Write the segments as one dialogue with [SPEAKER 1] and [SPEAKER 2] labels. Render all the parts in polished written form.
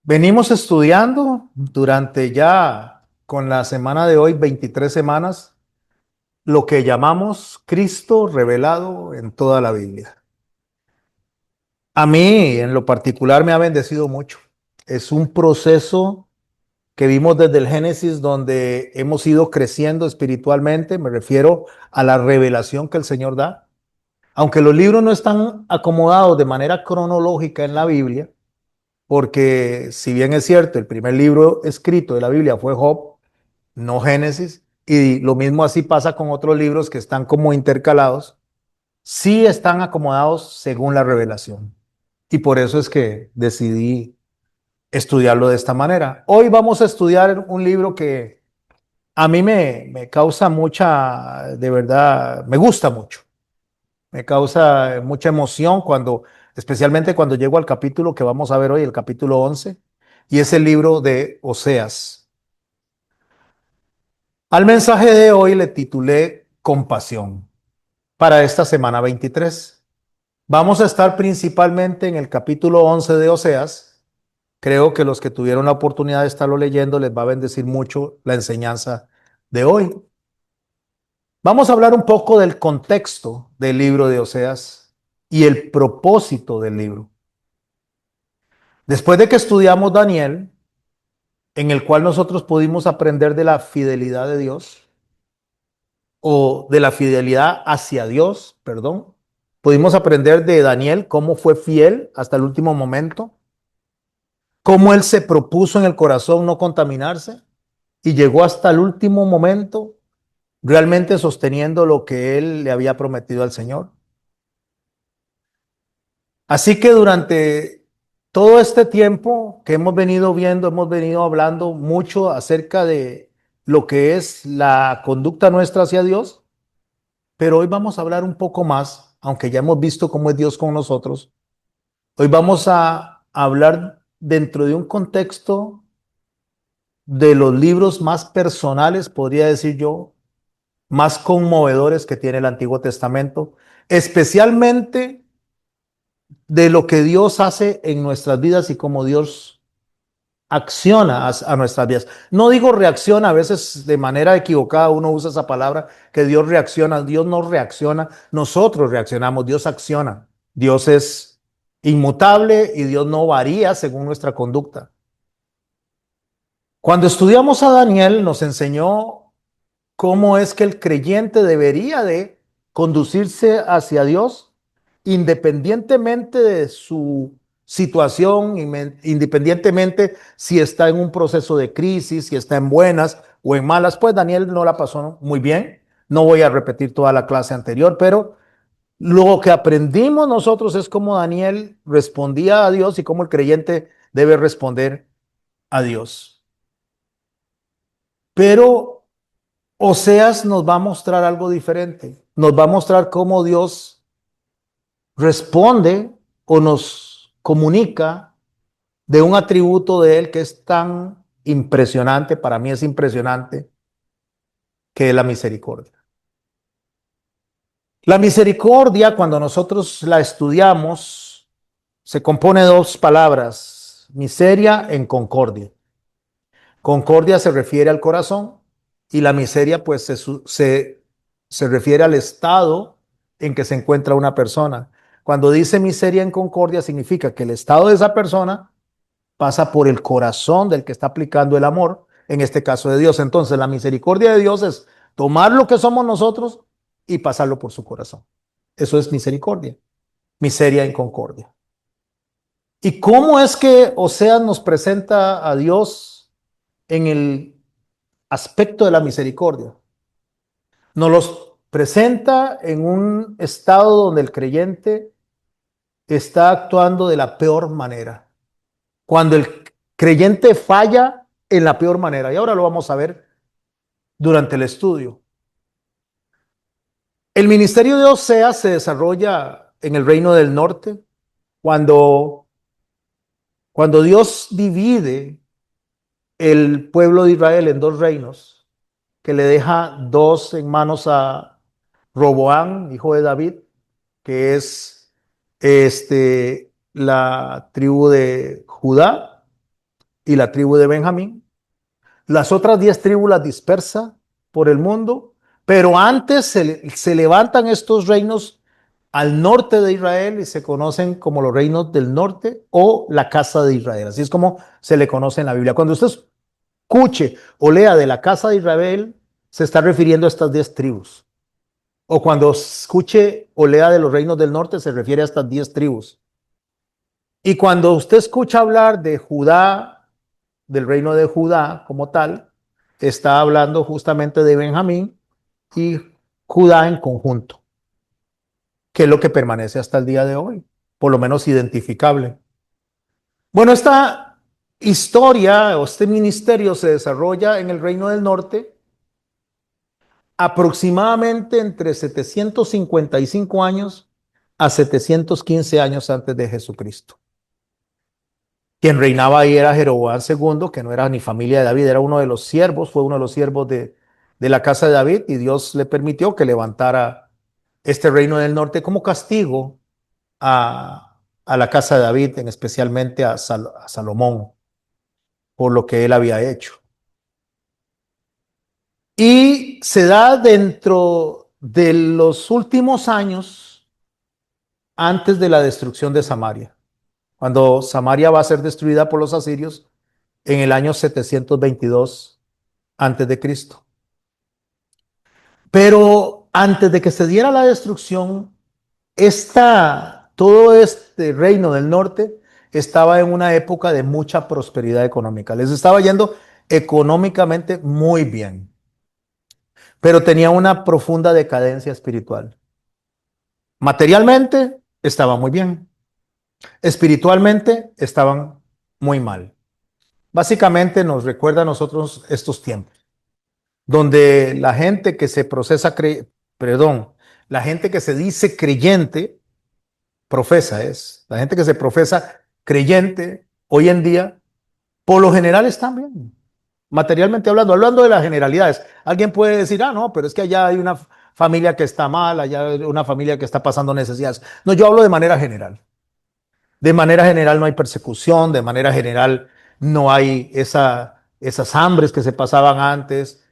[SPEAKER 1] Venimos estudiando durante ya con la semana de hoy, 23 semanas, lo que llamamos Cristo revelado en toda la Biblia. A mí, en lo particular, me ha bendecido mucho. Es un proceso que vimos desde el Génesis donde hemos ido creciendo espiritualmente. Me refiero a la revelación que el Señor da. Aunque los libros no están acomodados de manera cronológica en la Biblia, porque si bien es cierto, el primer libro escrito de la Biblia fue Job, no Génesis, y lo mismo así pasa con otros libros que están como intercalados, sí están acomodados según la revelación. Y por eso es que decidí estudiarlo de esta manera. Hoy vamos a estudiar un libro que a mí me causa mucha, de verdad, me gusta mucho. Me causa mucha emoción especialmente cuando llego al capítulo que vamos a ver hoy, el capítulo 11, y es el libro de Oseas. Al mensaje de hoy le titulé Compasión para esta semana 23. Vamos a estar principalmente en el capítulo 11 de Oseas. Creo que los que tuvieron la oportunidad de estarlo leyendo les va a bendecir mucho la enseñanza de hoy. Vamos a hablar un poco del contexto del libro de Oseas y el propósito del libro. Después de que estudiamos Daniel, en el cual nosotros pudimos aprender de la fidelidad de Dios, o de la fidelidad hacia Dios, perdón, pudimos aprender de Daniel cómo fue fiel hasta el último momento, cómo él se propuso en el corazón no contaminarse y llegó hasta el último momento realmente sosteniendo lo que él le había prometido al Señor. Así que durante todo este tiempo que hemos venido viendo, hemos venido hablando mucho acerca de lo que es la conducta nuestra hacia Dios, pero hoy vamos a hablar un poco más, aunque ya hemos visto cómo es Dios con nosotros. Hoy vamos a hablar dentro de un contexto de los libros más personales, podría decir yo, más conmovedores que tiene el Antiguo Testamento, especialmente de lo que Dios hace en nuestras vidas y cómo Dios acciona a nuestras vidas. No digo reacciona, a veces de manera equivocada uno usa esa palabra, que Dios reacciona. Dios no reacciona, nosotros reaccionamos, Dios acciona. Dios es inmutable y Dios no varía según nuestra conducta. Cuando estudiamos a Daniel nos enseñó cómo es que el creyente debería de conducirse hacia Dios independientemente de su situación, independientemente si está en un proceso de crisis, si está en buenas o en malas. Pues Daniel no la pasó muy bien. No voy a repetir toda la clase anterior, pero lo que aprendimos nosotros es cómo Daniel respondía a Dios y cómo el creyente debe responder a Dios. Pero Oseas nos va a mostrar algo diferente. Nos va a mostrar cómo Dios responde o nos comunica de un atributo de Él que es tan impresionante, para mí es impresionante, que es la misericordia. La misericordia, cuando nosotros la estudiamos, se compone de dos palabras, miseria en concordia. Concordia se refiere al corazón y la miseria pues se refiere al estado en que se encuentra una persona. Cuando dice miseria en concordia significa que el estado de esa persona pasa por el corazón del que está aplicando el amor, en este caso de Dios. Entonces la misericordia de Dios es tomar lo que somos nosotros y pasarlo por su corazón. Eso es misericordia, miseria en concordia. ¿Y cómo es que Oseas nos presenta a Dios en el aspecto de la misericordia? Nos los presenta en un estado donde el creyente está actuando de la peor manera. Cuando el creyente falla en la peor manera. Y ahora lo vamos a ver durante el estudio. El ministerio de Oseas se desarrolla en el reino del norte cuando, cuando Dios divide el pueblo de Israel en dos reinos, que le deja dos en manos a Roboán, hijo de David, que es la tribu de Judá, y la tribu de Benjamín. Las otras 10 tribus las dispersa por el mundo, pero antes se levantan estos reinos al norte de Israel y se conocen como los reinos del norte o la casa de Israel. Así es como se le conoce en la Biblia. Cuando usted escuche o lea de la casa de Israel, se está refiriendo a estas 10 tribus. O cuando escuche o lea de los reinos del norte, se refiere a estas 10 tribus. Y cuando usted escucha hablar de Judá, del reino de Judá como tal, está hablando justamente de Benjamín y Judá en conjunto, que es lo que permanece hasta el día de hoy, por lo menos identificable. Bueno, esta historia o este ministerio se desarrolla en el reino del norte aproximadamente entre 755 años a 715 años antes de Jesucristo. Quien reinaba ahí era Jeroboam II, que no era ni familia de David, era uno de los siervos, fue uno de los siervos de la casa de David, y Dios le permitió que levantara este reino del norte como castigo a la casa de David, en especialmente a Salomón, por lo que él había hecho. Y se da dentro de los últimos años antes de la destrucción de Samaria, cuando Samaria va a ser destruida por los asirios en el año 722 antes de Cristo. Pero antes de que se diera la destrucción, todo este reino del norte estaba en una época de mucha prosperidad económica. Les estaba yendo económicamente muy bien, pero tenía una profunda decadencia espiritual. Materialmente estaba muy bien, espiritualmente estaban muy mal. Básicamente nos recuerda a nosotros estos tiempos, donde la gente que se la gente que se dice creyente, la gente que se profesa creyente hoy en día, por lo general están bien, materialmente hablando de las generalidades. Alguien puede decir, no, pero es que allá hay una familia que está mal, allá hay una familia que está pasando necesidades. No, yo hablo de manera general. De manera general no hay persecución, de manera general no hay esas hambres que se pasaban antes.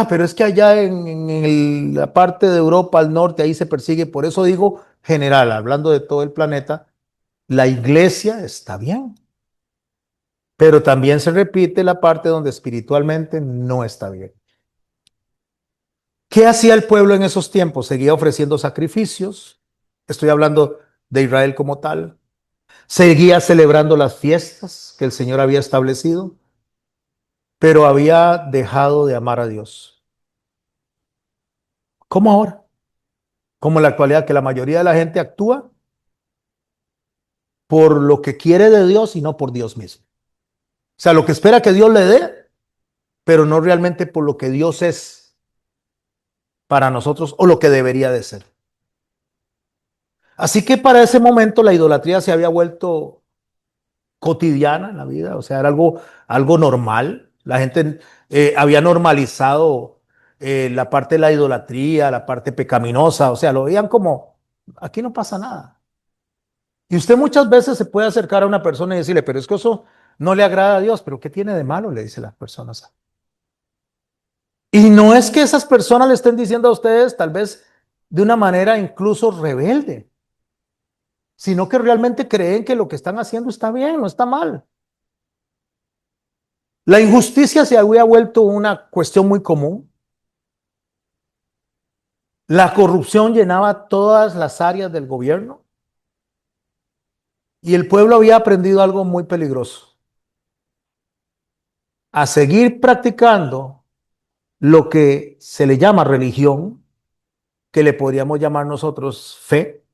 [SPEAKER 1] Pero es que allá en la parte de Europa, al norte, ahí se persigue. Por eso digo general, hablando de todo el planeta, la iglesia está bien. Pero también se repite la parte donde espiritualmente no está bien. ¿Qué hacía el pueblo en esos tiempos? Seguía ofreciendo sacrificios. Estoy hablando de Israel como tal. Seguía celebrando las fiestas que el Señor había establecido, pero había dejado de amar a Dios. ¿Cómo ahora? Como en la actualidad, que la mayoría de la gente actúa por lo que quiere de Dios y no por Dios mismo. O sea, lo que espera que Dios le dé, pero no realmente por lo que Dios es para nosotros o lo que debería de ser. Así que para ese momento la idolatría se había vuelto cotidiana en la vida, o sea, era algo normal. La gente había normalizado la parte de la idolatría, la parte pecaminosa, o sea, lo veían como, aquí no pasa nada. Y usted muchas veces se puede acercar a una persona y decirle, pero es que eso no le agrada a Dios, pero ¿qué tiene de malo? Le dicen las personas. Y no es que esas personas le estén diciendo a ustedes, tal vez de una manera incluso rebelde, sino que realmente creen que lo que están haciendo está bien, no está mal. La injusticia se había vuelto una cuestión muy común. La corrupción llenaba todas las áreas del gobierno y el pueblo había aprendido algo muy peligroso: a seguir practicando lo que se le llama religión, que le podríamos llamar nosotros fe,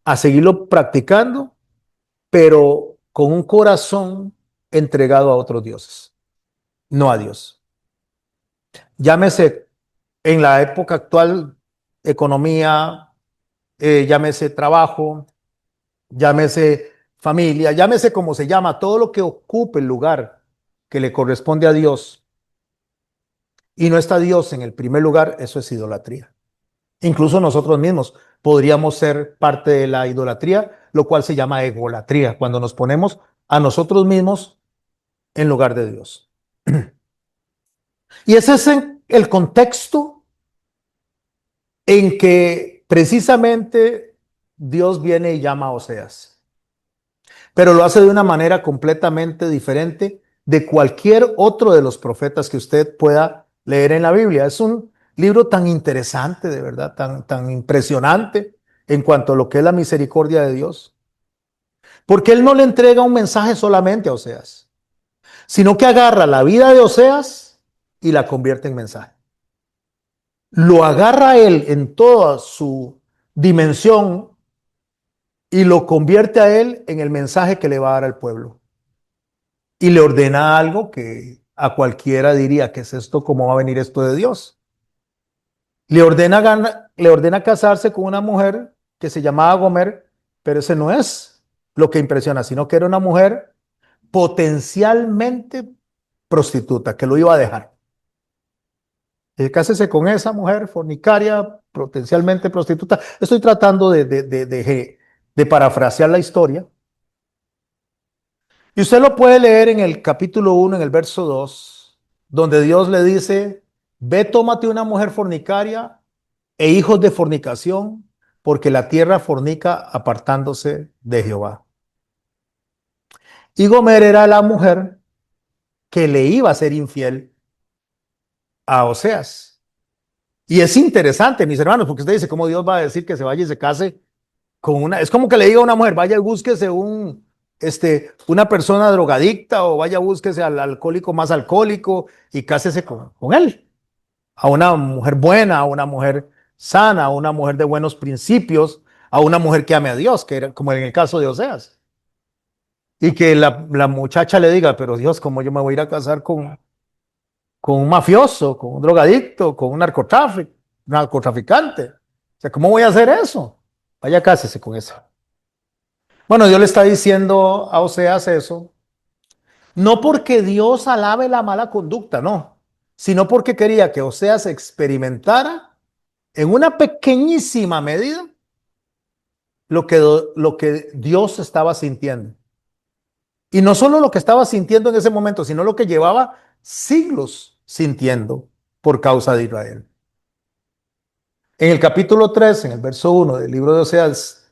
[SPEAKER 1] a seguirlo practicando, pero con un corazón entregado a otros dioses, no a Dios. Llámese en la época actual economía, llámese trabajo, llámese familia, llámese como se llama, todo lo que ocupe el lugar que le corresponde a Dios y no está Dios en el primer lugar, eso es idolatría. Incluso nosotros mismos podríamos ser parte de la idolatría, lo cual se llama egolatría, cuando nos ponemos a nosotros mismos en lugar de Dios. Y ese es el contexto en que precisamente Dios viene y llama a Oseas, pero lo hace de una manera completamente diferente de cualquier otro de los profetas que usted pueda leer en la Biblia. Es un libro tan interesante, de verdad, tan impresionante en cuanto a lo que es la misericordia de Dios, porque Él no le entrega un mensaje solamente a Oseas, sino que agarra la vida de Oseas y la convierte en mensaje. Lo agarra a Él en toda su dimensión y lo convierte a Él en el mensaje que le va a dar al pueblo. Y le ordena algo que a cualquiera diría: ¿qué es esto? ¿Cómo va a venir esto de Dios? Le ordena casarse con una mujer que se llamaba Gomer, pero ese no es lo que impresiona, sino que era una mujer potencialmente prostituta, que lo iba a dejar. Cásese con esa mujer fornicaria, potencialmente prostituta. Estoy tratando de parafrasear la historia. Y usted lo puede leer en el capítulo 1, en el verso 2, donde Dios le dice: ve, tómate una mujer fornicaria e hijos de fornicación, porque la tierra fornica apartándose de Jehová. Y Gomer era la mujer que le iba a ser infiel a Oseas. Y es interesante, mis hermanos, porque usted dice: ¿cómo Dios va a decir que se vaya y se case con una? Es como que le diga a una mujer: vaya y búsquese una persona drogadicta, o vaya, búsquese al alcohólico más alcohólico y cásese con él. A una mujer buena, a una mujer sana, a una mujer de buenos principios, a una mujer que ame a Dios, que era como en el caso de Oseas. Y que la muchacha le diga: pero Dios, ¿cómo yo me voy a ir a casar con un mafioso, con un drogadicto, con un narcotraficante? O sea, ¿cómo voy a hacer eso? Vaya, cásese con eso. Bueno, Dios le está diciendo a Oseas eso, no porque Dios alabe la mala conducta, no, sino porque quería que Oseas experimentara en una pequeñísima medida lo que Dios estaba sintiendo. Y no solo lo que estaba sintiendo en ese momento, sino lo que llevaba siglos sintiendo por causa de Israel. En el capítulo 3, en el verso 1 del libro de Oseas,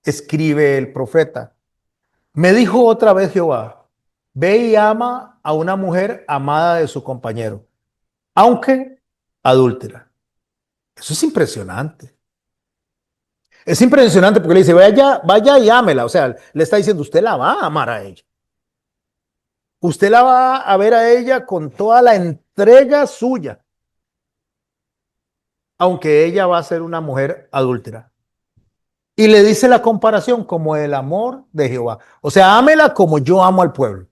[SPEAKER 1] escribe el profeta: me dijo otra vez Jehová, ve y ama a una mujer amada de su compañero, aunque adúltera. Eso es impresionante. Es impresionante porque le dice: vaya, vaya y ámela. O sea, le está diciendo: usted la va a amar a ella. Usted la va a ver a ella con toda la entrega suya, aunque ella va a ser una mujer adúltera. Y le dice la comparación como el amor de Jehová. O sea, ámela como yo amo al pueblo.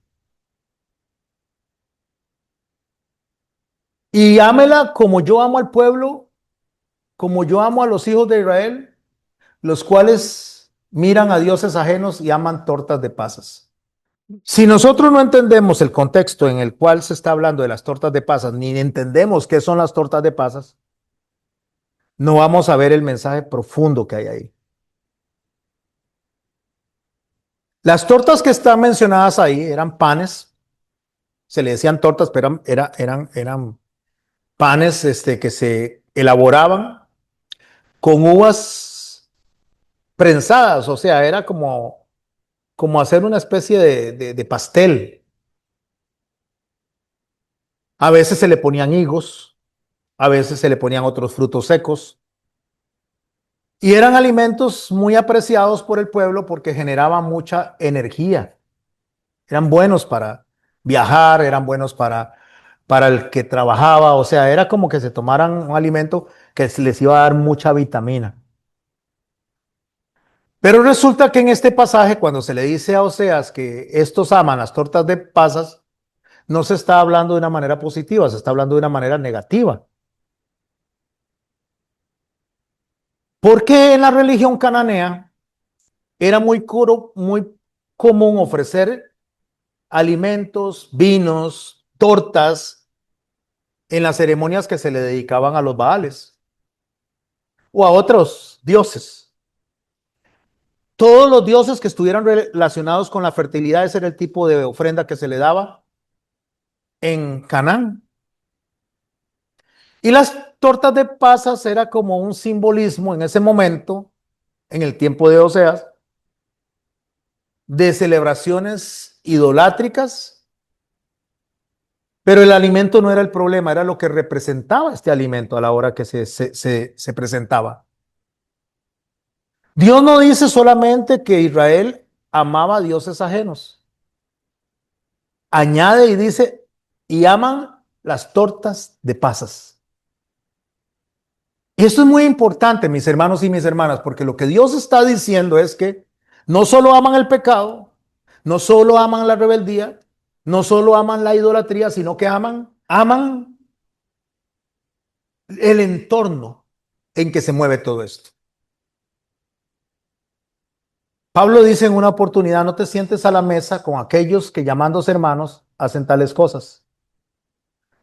[SPEAKER 1] Y ámela como yo amo al pueblo, como yo amo a los hijos de Israel, los cuales miran a dioses ajenos y aman tortas de pasas. Si nosotros no entendemos el contexto en el cual se está hablando de las tortas de pasas, ni entendemos qué son las tortas de pasas, no vamos a ver el mensaje profundo que hay ahí. Las tortas que están mencionadas ahí eran panes, se le decían tortas, pero eran panes que se elaboraban con uvas prensadas, o sea, era como hacer una especie de pastel. A veces se le ponían higos, a veces se le ponían otros frutos secos, y eran alimentos muy apreciados por el pueblo porque generaban mucha energía. Eran buenos para viajar, eran buenos para el que trabajaba, o sea, era como que se tomaran un alimento que les iba a dar mucha vitamina. Pero resulta que en este pasaje, cuando se le dice a Oseas que estos aman las tortas de pasas, no se está hablando de una manera positiva, se está hablando de una manera negativa. Porque en la religión cananea era muy común ofrecer alimentos, vinos, tortas en las ceremonias que se le dedicaban a los Baales o a otros dioses. Todos los dioses que estuvieran relacionados con la fertilidad, ese era el tipo de ofrenda que se le daba. en Canaán. Y las tortas de pasas era como un simbolismo en ese momento, en el tiempo de Oseas, de celebraciones idolátricas, pero el alimento no era el problema, era lo que representaba este alimento a la hora que se presentaba. Dios no dice solamente que Israel amaba a dioses ajenos. Añade y dice, y aman las tortas de pasas. Y esto es muy importante, mis hermanos y mis hermanas, porque lo que Dios está diciendo es que no solo aman el pecado, no solo aman la rebeldía, no solo aman la idolatría, sino que aman el entorno en que se mueve todo esto. Pablo dice en una oportunidad, no te sientes a la mesa con aquellos que llamándose hermanos hacen tales cosas.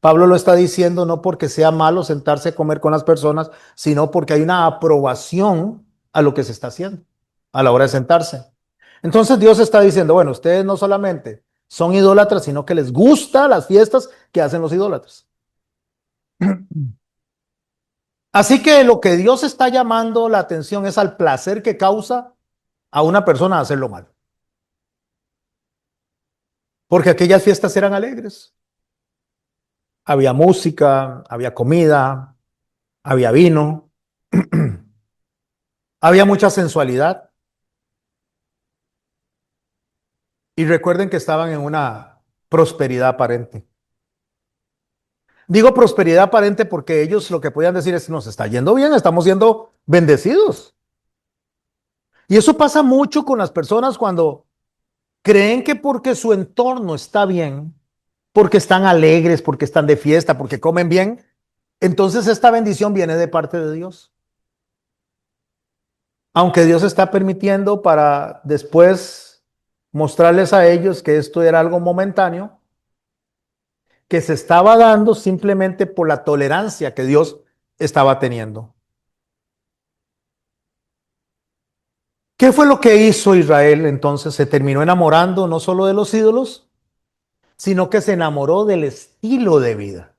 [SPEAKER 1] Pablo lo está diciendo no porque sea malo sentarse a comer con las personas, sino porque hay una aprobación a lo que se está haciendo a la hora de sentarse. Entonces Dios está diciendo, bueno, ustedes no solamente son idólatras, sino que les gustan las fiestas que hacen los idólatras. Así que lo que Dios está llamando la atención es al placer que causa a una persona hacerlo mal. Porque aquellas fiestas eran alegres. Había música, había comida, había vino, había mucha sensualidad. Y recuerden que estaban en una prosperidad aparente. Digo prosperidad aparente porque ellos lo que podían decir es, nos está yendo bien, estamos siendo bendecidos. Y eso pasa mucho con las personas cuando creen que porque su entorno está bien, porque están alegres, porque están de fiesta, porque comen bien, entonces esta bendición viene de parte de Dios. Aunque Dios está permitiendo para después mostrarles a ellos que esto era algo momentáneo, que se estaba dando simplemente por la tolerancia que Dios estaba teniendo. ¿Qué fue lo que hizo Israel entonces? Se terminó enamorando no solo de los ídolos, sino que se enamoró del estilo de vida.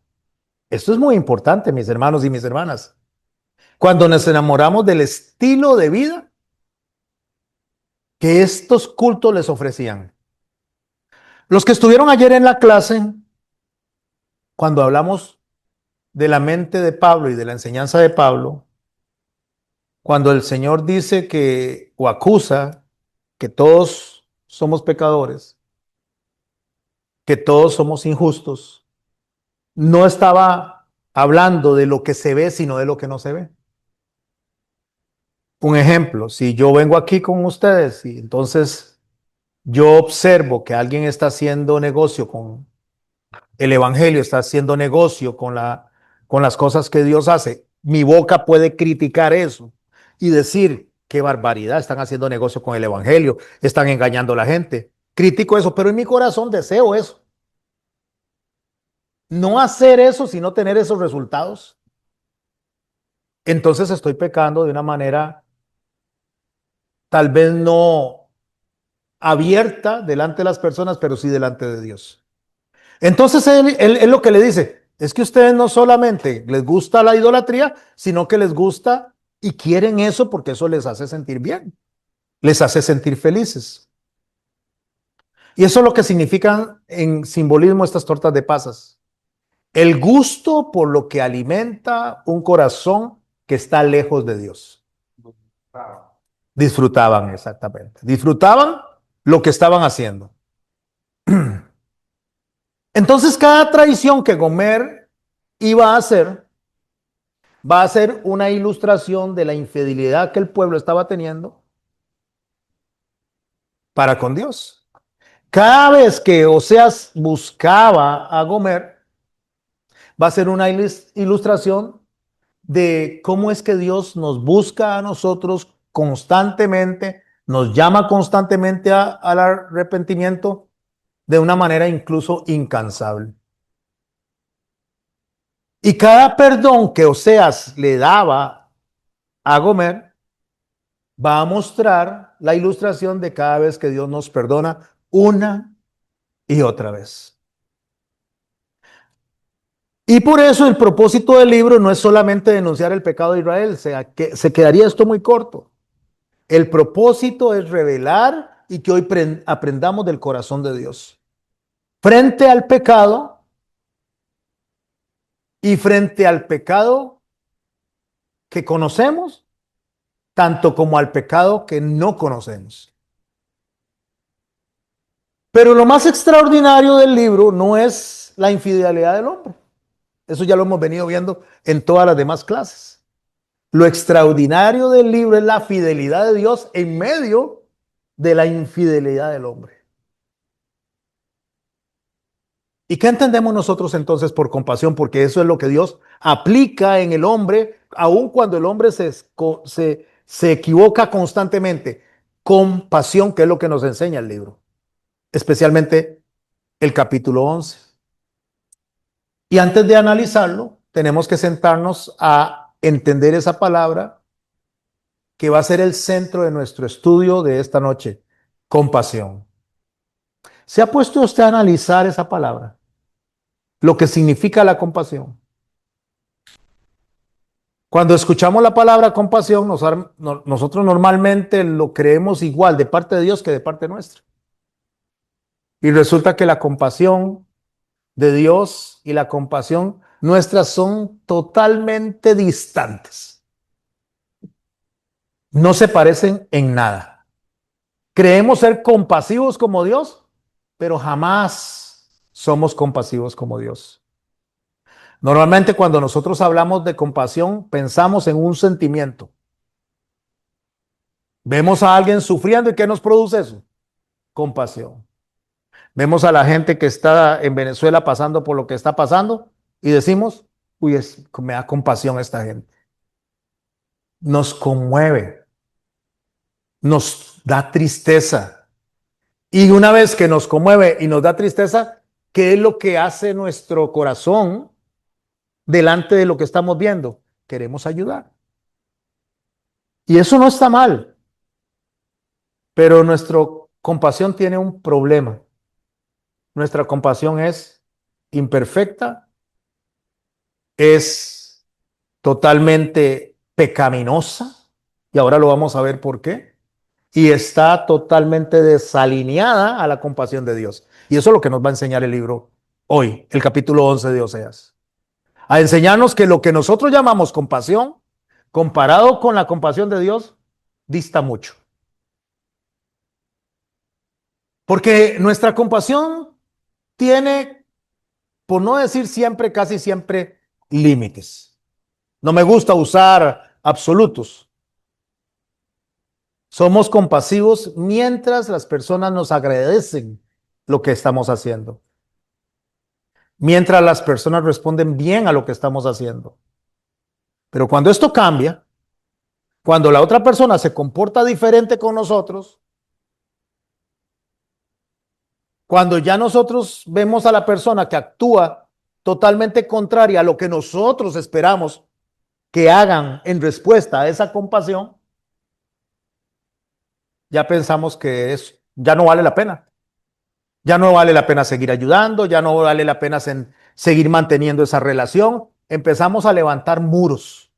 [SPEAKER 1] Esto es muy importante, mis hermanos y mis hermanas. Cuando nos enamoramos del estilo de vida que estos cultos les ofrecían. Los que estuvieron ayer en la clase, cuando hablamos de la mente de Pablo y de la enseñanza de Pablo, cuando el Señor dice que o acusa que todos somos pecadores, que todos somos injustos, no estaba hablando de lo que se ve, sino de lo que no se ve. Un ejemplo, si yo vengo aquí con ustedes y entonces yo observo que alguien está haciendo negocio con el evangelio, está haciendo negocio con las cosas que Dios hace, mi boca puede criticar eso y decir, qué barbaridad, están haciendo negocio con el evangelio, están engañando a la gente. Critico eso, pero en mi corazón deseo eso. No hacer eso, sino tener esos resultados. Entonces estoy pecando de una manera tal vez no abierta delante de las personas, pero sí delante de Dios. Entonces él lo que le dice es que ustedes no solamente les gusta la idolatría, sino que les gusta y quieren eso porque eso les hace sentir bien, les hace sentir felices. Y eso es lo que significan en simbolismo estas tortas de pasas. El gusto por lo que alimenta un corazón que está lejos de Dios. Disfrutaban, exactamente. Disfrutaban lo que estaban haciendo. Entonces, cada traición que Gomer iba a hacer, va a ser una ilustración de la infidelidad que el pueblo estaba teniendo para con Dios. Cada vez que Oseas buscaba a Gomer, va a ser una ilustración de cómo es que Dios nos busca a nosotros constantemente, nos llama constantemente al arrepentimiento de una manera incluso incansable. Y cada perdón que Oseas le daba a Gomer va a mostrar la ilustración de cada vez que Dios nos perdona una y otra vez. Y por eso el propósito del libro no es solamente denunciar el pecado de Israel, o sea, que se quedaría esto muy corto. El propósito es revelar y que hoy aprendamos del corazón de Dios. Frente al pecado y frente al pecado que conocemos, tanto como al pecado que no conocemos. Pero lo más extraordinario del libro no es la infidelidad del hombre. Eso ya lo hemos venido viendo en todas las demás clases. Lo extraordinario del libro es la fidelidad de Dios en medio de la infidelidad del hombre. ¿Y qué entendemos nosotros entonces por compasión? Porque eso es lo que Dios aplica en el hombre, aun cuando el hombre se equivoca constantemente. Compasión, que es lo que nos enseña el libro, especialmente el capítulo 11. Y antes de analizarlo, tenemos que sentarnos a entender esa palabra que va a ser el centro de nuestro estudio de esta noche, compasión. ¿Se ha puesto usted a analizar esa palabra? Lo que significa la compasión. Cuando escuchamos la palabra compasión, nosotros normalmente lo creemos igual de parte de Dios que de parte nuestra. Y resulta que la compasión de Dios y la compasión nuestra son totalmente distantes. No se parecen en nada. Creemos ser compasivos como Dios, pero jamás somos compasivos como Dios. Normalmente cuando nosotros hablamos de compasión, pensamos en un sentimiento. Vemos a alguien sufriendo y ¿qué nos produce eso? Compasión. Vemos a la gente que está en Venezuela pasando por lo que está pasando y decimos, uy, me da compasión esta gente. Nos conmueve, nos da tristeza. Y una vez que nos conmueve y nos da tristeza, ¿qué es lo que hace nuestro corazón delante de lo que estamos viendo? Queremos ayudar. Y eso no está mal, pero nuestra compasión tiene un problema. Nuestra compasión es imperfecta, es totalmente pecaminosa, y ahora lo vamos a ver por qué, y está totalmente desalineada a la compasión de Dios. Y eso es lo que nos va a enseñar el libro hoy, el capítulo 11 de Oseas. A enseñarnos que lo que nosotros llamamos compasión, comparado con la compasión de Dios, dista mucho. Porque nuestra compasión tiene, por no decir siempre, casi siempre, límites. No me gusta usar absolutos. Somos compasivos mientras las personas nos agradecen lo que estamos haciendo. Mientras las personas responden bien a lo que estamos haciendo. Pero cuando esto cambia, cuando la otra persona se comporta diferente con nosotros, cuando ya nosotros vemos a la persona que actúa totalmente contraria a lo que nosotros esperamos que hagan en respuesta a esa compasión, ya pensamos que ya no vale la pena. Ya no vale la pena seguir ayudando, ya no vale la pena seguir manteniendo esa relación. Empezamos a levantar muros,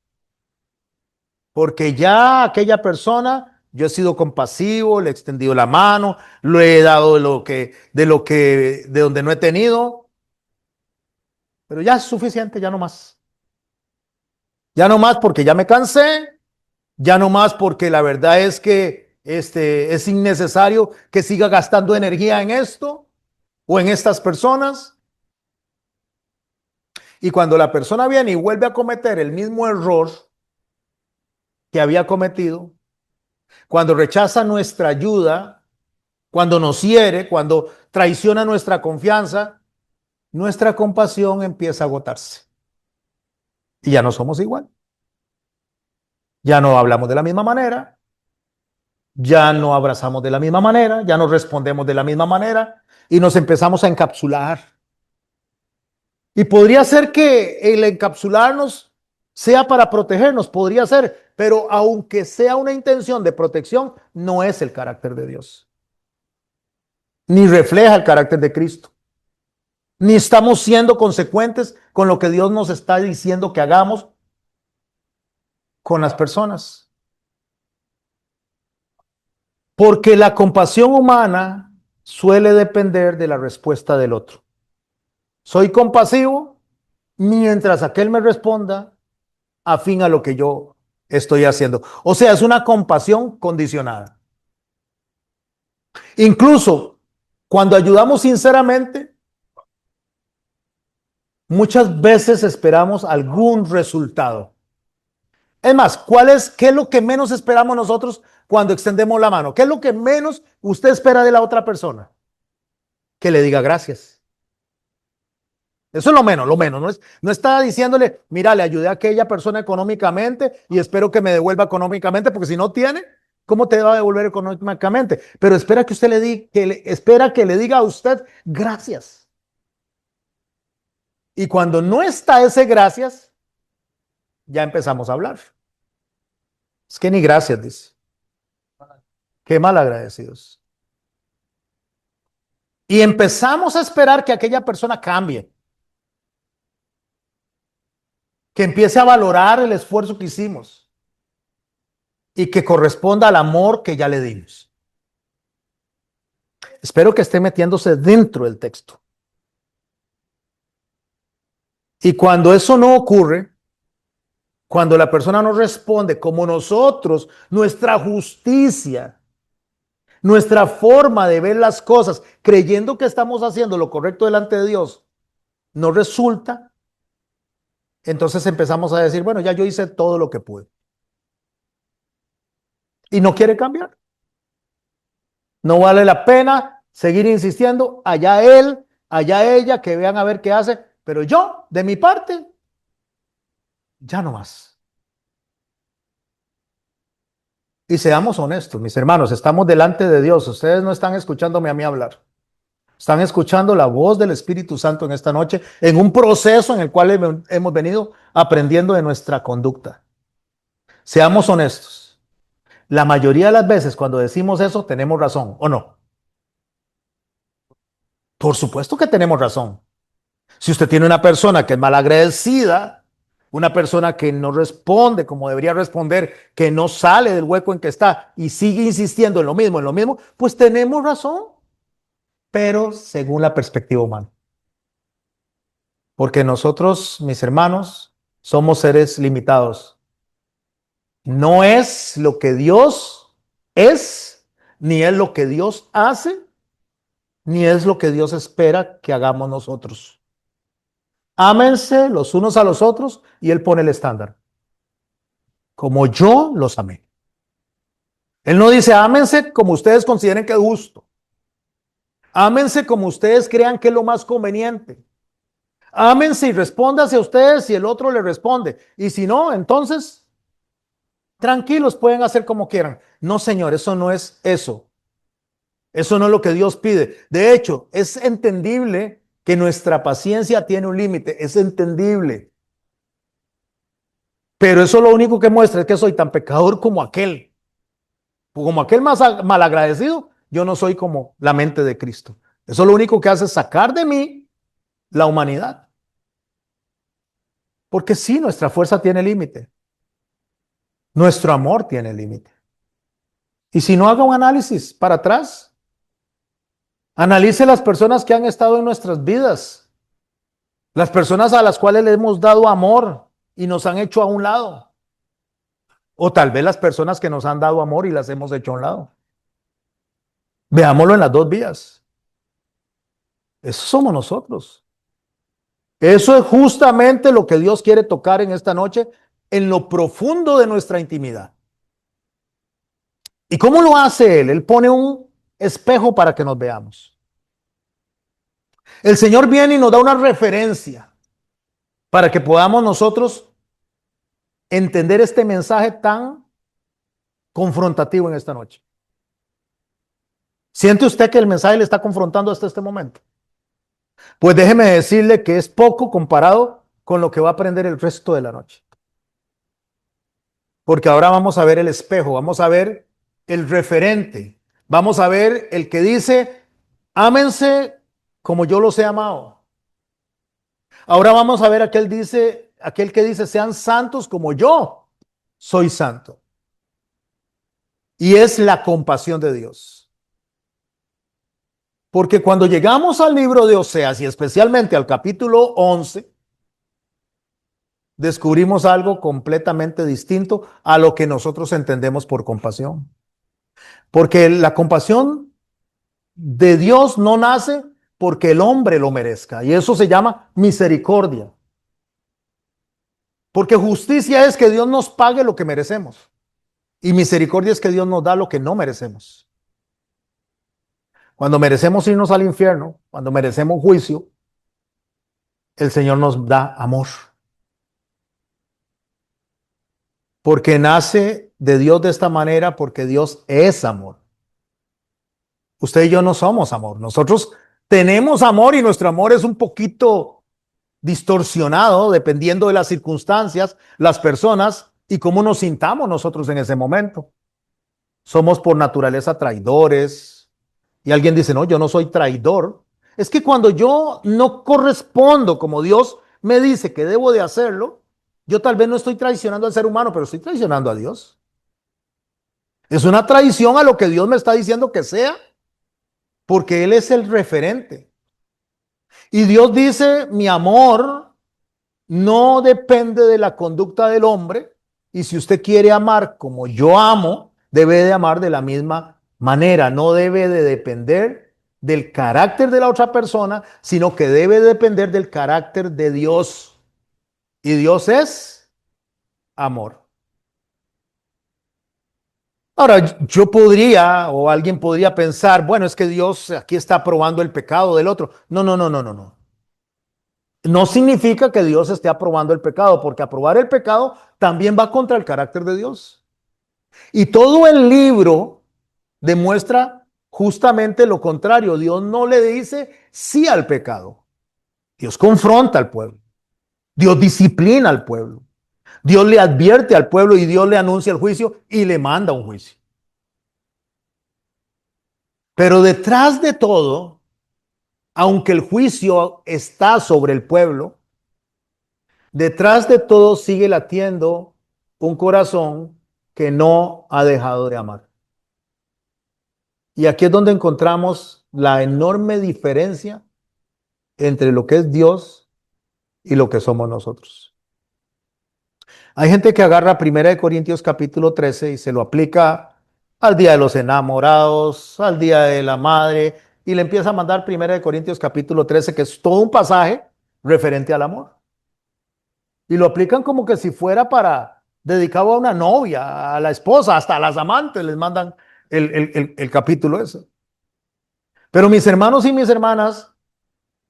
[SPEAKER 1] porque ya aquella persona, yo he sido compasivo, le he extendido la mano, le he dado de donde no he tenido, pero ya es suficiente, ya no más. Ya no más porque ya me cansé, ya no más porque la verdad es que es innecesario que siga gastando energía en esto o en estas personas. Y cuando la persona viene y vuelve a cometer el mismo error que había cometido, cuando rechaza nuestra ayuda, cuando nos hiere, cuando traiciona nuestra confianza, nuestra compasión empieza a agotarse. Y ya no somos igual. Ya no hablamos de la misma manera, ya no abrazamos de la misma manera, ya no respondemos de la misma manera y nos empezamos a encapsular. Y podría ser que el encapsularnos sea para protegernos, podría ser, pero aunque sea una intención de protección, no es el carácter de Dios, ni refleja el carácter de Cristo. ni estamos siendo consecuentes con lo que Dios nos está diciendo que hagamos con las personas. Porque la compasión humana suele depender de la respuesta del otro. Soy compasivo mientras aquel me responda afín a lo que yo estoy haciendo. O sea, es una compasión condicionada. Incluso cuando ayudamos sinceramente, muchas veces esperamos algún resultado. Es más, ¿qué es lo que menos esperamos nosotros cuando extendemos la mano? ¿Qué es lo que menos usted espera de la otra persona? Que le diga gracias. Eso es lo menos, lo menos. No está diciéndole, mira, le ayudé a aquella persona económicamente y espero que me devuelva económicamente, porque si no tiene, ¿cómo te va a devolver económicamente? Pero espera que usted le diga, espera que le diga a usted gracias. Y cuando no está ese gracias, ya empezamos a hablar. Es que ni gracias, dice. Qué mal agradecidos. Y empezamos a esperar que aquella persona cambie, que empiece a valorar el esfuerzo que hicimos y que corresponda al amor que ya le dimos. Espero que esté metiéndose dentro del texto. Y cuando eso no ocurre, cuando la persona no responde como nosotros, nuestra justicia, nuestra forma de ver las cosas, creyendo que estamos haciendo lo correcto delante de Dios, no resulta, entonces empezamos a decir, bueno, ya yo hice todo lo que pude. Y no quiere cambiar. No vale la pena seguir insistiendo, allá él, allá ella, que vean a ver qué hace, pero yo, de mi parte, ya no más. Y seamos honestos, mis hermanos, estamos delante de Dios. Ustedes no están escuchándome a mí hablar. Están escuchando la voz del Espíritu Santo en esta noche, en un proceso en el cual hemos venido aprendiendo de nuestra conducta. Seamos honestos. La mayoría de las veces cuando decimos eso tenemos razón, ¿o no? Por supuesto que tenemos razón. Si usted tiene una persona que es malagradecida, una persona que no responde como debería responder, que no sale del hueco en que está y sigue insistiendo en lo mismo, pues tenemos razón, pero según la perspectiva humana. Porque nosotros, mis hermanos, somos seres limitados. No es lo que Dios es, ni es lo que Dios hace, ni es lo que Dios espera que hagamos nosotros. Ámense los unos a los otros y Él pone el estándar. Como yo los amé. Él no dice ámense como ustedes consideren que es justo. Ámense como ustedes crean que es lo más conveniente. Ámense y respóndase a ustedes si el otro le responde. Y si no, entonces, tranquilos, pueden hacer como quieran. No, Señor, eso no es eso. Eso no es lo que Dios pide. De hecho, es entendible que nuestra paciencia tiene un límite. Es entendible. Pero eso lo único que muestra es que soy tan pecador como aquel. Como aquel más malagradecido, yo no soy como la mente de Cristo. Eso lo único que hace es sacar de mí la humanidad. Porque sí, nuestra fuerza tiene límite. Nuestro amor tiene límite. Y si no, haga un análisis para atrás. Analice las personas que han estado en nuestras vidas. Las personas a las cuales le hemos dado amor y nos han hecho a un lado. O tal vez las personas que nos han dado amor y las hemos hecho a un lado. Veámoslo en las dos vías. Eso somos nosotros. Eso es justamente lo que Dios quiere tocar en esta noche, en lo profundo de nuestra intimidad. ¿Y cómo lo hace Él? Él pone un espejo para que nos veamos. El Señor viene y nos da una referencia para que podamos nosotros entender este mensaje tan confrontativo en esta noche. ¿Siente usted que el mensaje le está confrontando hasta este momento? Pues déjeme decirle que es poco comparado con lo que va a aprender el resto de la noche. Porque ahora vamos a ver el espejo, vamos a ver el referente, vamos a ver el que dice, ámense como yo los he amado. Ahora vamos a ver aquel que dice, sean santos como yo soy santo. Y es la compasión de Dios. Porque cuando llegamos al libro de Oseas y especialmente al capítulo 11, descubrimos algo completamente distinto a lo que nosotros entendemos por compasión. Porque la compasión de Dios no nace porque el hombre lo merezca. Y eso se llama misericordia. Porque justicia es que Dios nos pague lo que merecemos. Y misericordia es que Dios nos da lo que no merecemos. Cuando merecemos irnos al infierno, cuando merecemos juicio, el Señor nos da amor. Porque nace de Dios de esta manera, porque Dios es amor. Usted y yo no somos amor. Nosotros tenemos amor y nuestro amor es un poquito distorsionado dependiendo de las circunstancias, las personas y cómo nos sintamos nosotros en ese momento. Somos por naturaleza traidores. Y alguien dice, no, yo no soy traidor. Es que cuando yo no correspondo como Dios me dice que debo de hacerlo, yo tal vez no estoy traicionando al ser humano, pero estoy traicionando a Dios. Es una traición a lo que Dios me está diciendo que sea, porque Él es el referente. Y Dios dice, mi amor no depende de la conducta del hombre, y si usted quiere amar como yo amo, debe de amar de la misma manera, no debe de depender del carácter de la otra persona, sino que debe depender del carácter de Dios. Y Dios es amor. Ahora, yo podría o alguien podría pensar, bueno, es que Dios aquí está aprobando el pecado del otro. No, no, no, no, no, no. No significa que Dios esté aprobando el pecado, porque aprobar el pecado también va contra el carácter de Dios. Y todo el libro demuestra justamente lo contrario. Dios no le dice sí al pecado. Dios confronta al pueblo. Dios disciplina al pueblo. Dios le advierte al pueblo y Dios le anuncia el juicio y le manda un juicio. Pero detrás de todo, aunque el juicio está sobre el pueblo, detrás de todo sigue latiendo un corazón que no ha dejado de amar. Y aquí es donde encontramos la enorme diferencia entre lo que es Dios y lo que somos nosotros. Hay gente que agarra 1 Corintios capítulo 13 y se lo aplica al día de los enamorados, al día de la madre, y le empieza a mandar 1 Corintios capítulo 13, que es todo un pasaje referente al amor. Y lo aplican como que si fuera para dedicado a una novia, a la esposa, hasta a las amantes les mandan el capítulo ese. Pero mis hermanos y mis hermanas,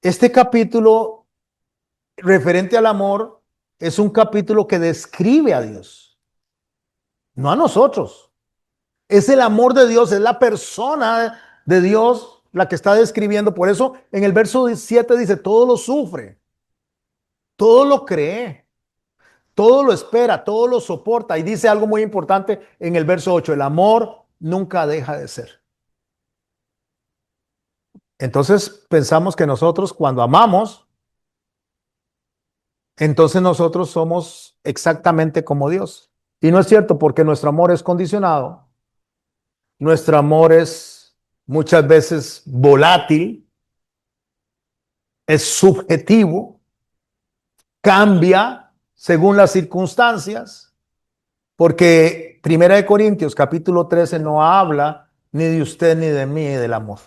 [SPEAKER 1] este capítulo referente al amor es un capítulo que describe a Dios, no a nosotros. Es el amor de Dios, es la persona de Dios la que está describiendo. Por eso en el verso 7 dice, todo lo sufre, todo lo cree, todo lo espera, todo lo soporta. Y dice algo muy importante en el verso 8, el amor nunca deja de ser. Entonces pensamos que nosotros cuando amamos, entonces nosotros somos exactamente como Dios. Y no es cierto porque nuestro amor es condicionado, nuestro amor es muchas veces volátil, es subjetivo, cambia según las circunstancias, porque 1 Corintios capítulo 13 no habla ni de usted ni de mí del amor.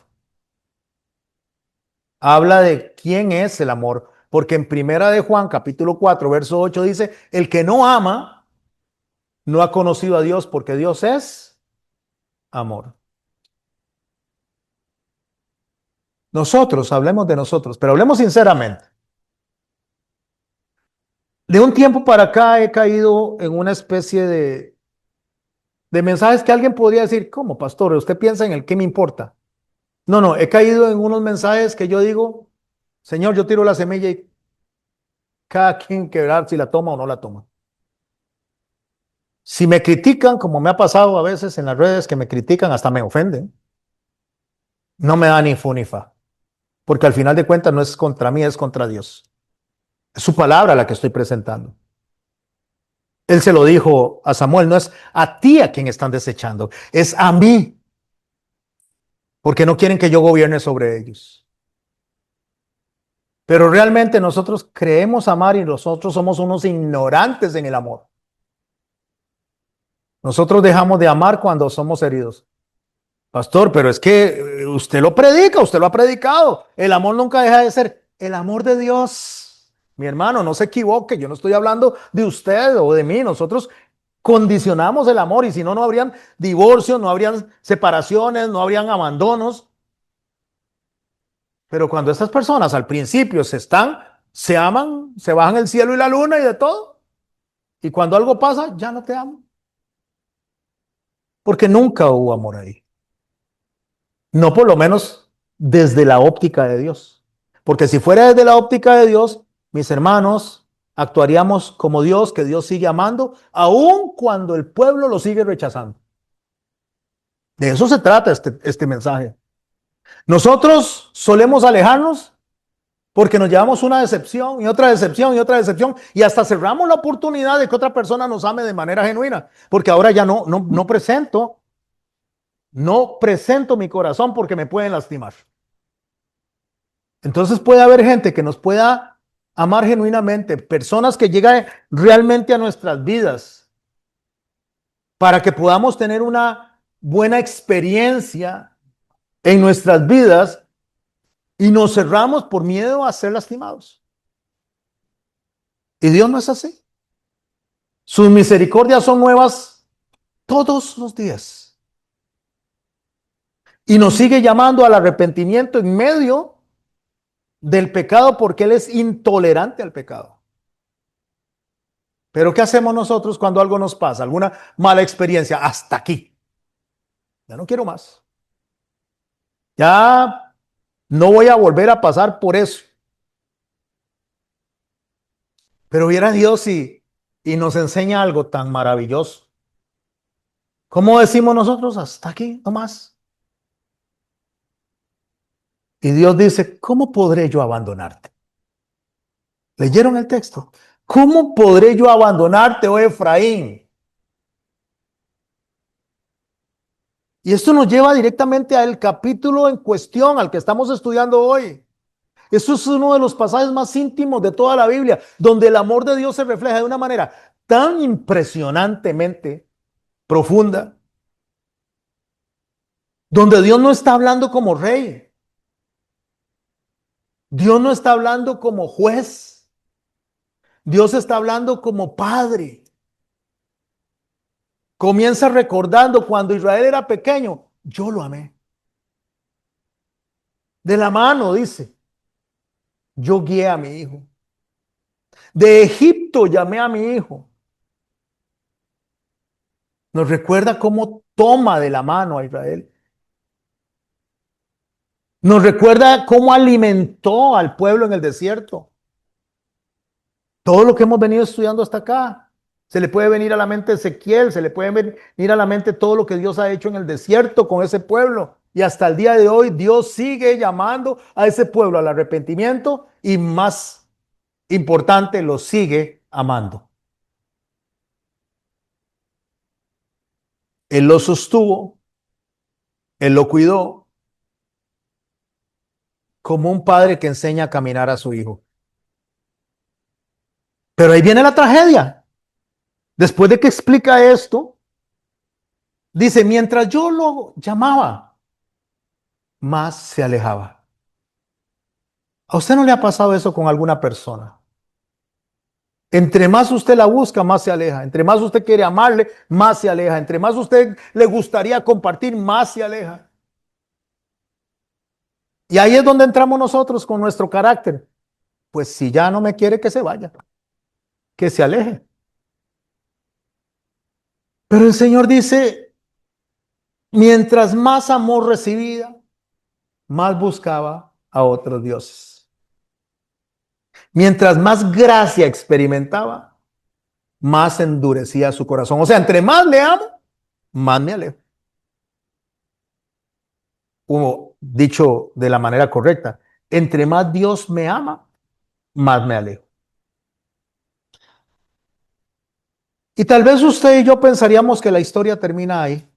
[SPEAKER 1] Habla de quién es el amor, porque en 1 Juan capítulo 4 verso 8 dice, el que no ama no ha conocido a Dios porque Dios es amor. Nosotros, hablemos de nosotros, pero hablemos sinceramente. De un tiempo para acá he caído en una especie de mensajes que alguien podría decir, ¿cómo, pastor? ¿Usted piensa en el qué me importa? No, no, he caído en unos mensajes que yo digo, Señor, yo tiro la semilla y cada quien que ver si la toma o no la toma. Si me critican, como me ha pasado a veces en las redes que me critican, hasta me ofenden, no me da ni fu ni fa, porque al final de cuentas no es contra mí, es contra Dios. Es su palabra la que estoy presentando. Él se lo dijo a Samuel, no es a ti a quien están desechando, es a mí, porque no quieren que yo gobierne sobre ellos. Pero realmente nosotros creemos amar y nosotros somos unos ignorantes en el amor. Nosotros dejamos de amar cuando somos heridos. Pastor, pero es que usted lo predica, usted lo ha predicado. El amor nunca deja de ser el amor de Dios. Mi hermano, no se equivoque, yo no estoy hablando de usted o de mí. Nosotros condicionamos el amor y si no, no habrían divorcios, no habrían separaciones, no habrían abandonos. Pero cuando estas personas al principio se aman, se bajan el cielo y la luna y de todo. Y cuando algo pasa, ya no te amo. Porque nunca hubo amor ahí. No por lo menos desde la óptica de Dios. Porque si fuera desde la óptica de Dios, mis hermanos, actuaríamos como Dios, que Dios sigue amando, aun cuando el pueblo lo sigue rechazando. De eso se trata este mensaje. Nosotros solemos alejarnos porque nos llevamos una decepción y otra decepción y otra decepción y hasta cerramos la oportunidad de que otra persona nos ame de manera genuina. Porque ahora ya no presento mi corazón porque me pueden lastimar. Entonces puede haber gente que nos pueda amar genuinamente, personas que llegan realmente a nuestras vidas para que podamos tener una buena experiencia en nuestras vidas y nos cerramos por miedo a ser lastimados. Y Dios no es así. Sus misericordias son nuevas todos los días. Y nos sigue llamando al arrepentimiento en medio del pecado porque Él es intolerante al pecado. Pero ¿qué hacemos nosotros cuando algo nos pasa? Alguna mala experiencia. Hasta aquí. Ya no quiero más. Ya no voy a volver a pasar por eso. Pero viera Dios y nos enseña algo tan maravilloso. ¿Cómo decimos nosotros? Hasta aquí, no más. Y Dios dice, ¿cómo podré yo abandonarte? ¿Leyeron el texto? ¿Cómo podré yo abandonarte, oh Efraín? Y esto nos lleva directamente al capítulo en cuestión, al que estamos estudiando hoy. Eso es uno de los pasajes más íntimos de toda la Biblia, donde el amor de Dios se refleja de una manera tan impresionantemente profunda, donde Dios no está hablando como rey, Dios no está hablando como juez, Dios está hablando como padre. Comienza recordando cuando Israel era pequeño, yo lo amé. De la mano, dice, yo guié a mi hijo. De Egipto llamé a mi hijo. Nos recuerda cómo toma de la mano a Israel. Nos recuerda cómo alimentó al pueblo en el desierto. Todo lo que hemos venido estudiando hasta acá. Se le puede venir a la mente Ezequiel, se le puede venir a la mente todo lo que Dios ha hecho en el desierto con ese pueblo. Y hasta el día de hoy Dios sigue llamando a ese pueblo al arrepentimiento y más importante, lo sigue amando. Él lo sostuvo, él lo cuidó como un padre que enseña a caminar a su hijo. Pero ahí viene la tragedia. Después de que explica esto, dice, mientras yo lo llamaba, más se alejaba. ¿A usted no le ha pasado eso con alguna persona? Entre más usted la busca, más se aleja. Entre más usted quiere amarle, más se aleja. Entre más usted le gustaría compartir, más se aleja. Y ahí es donde entramos nosotros con nuestro carácter. Pues si ya no me quiere, que se vaya, que se aleje. Pero el Señor dice, mientras más amor recibía, más buscaba a otros dioses. Mientras más gracia experimentaba, más endurecía su corazón. O sea, entre más le amo, más me alejo. O dicho de la manera correcta, entre más Dios me ama, más me alejo. Y tal vez usted y yo pensaríamos que la historia termina ahí,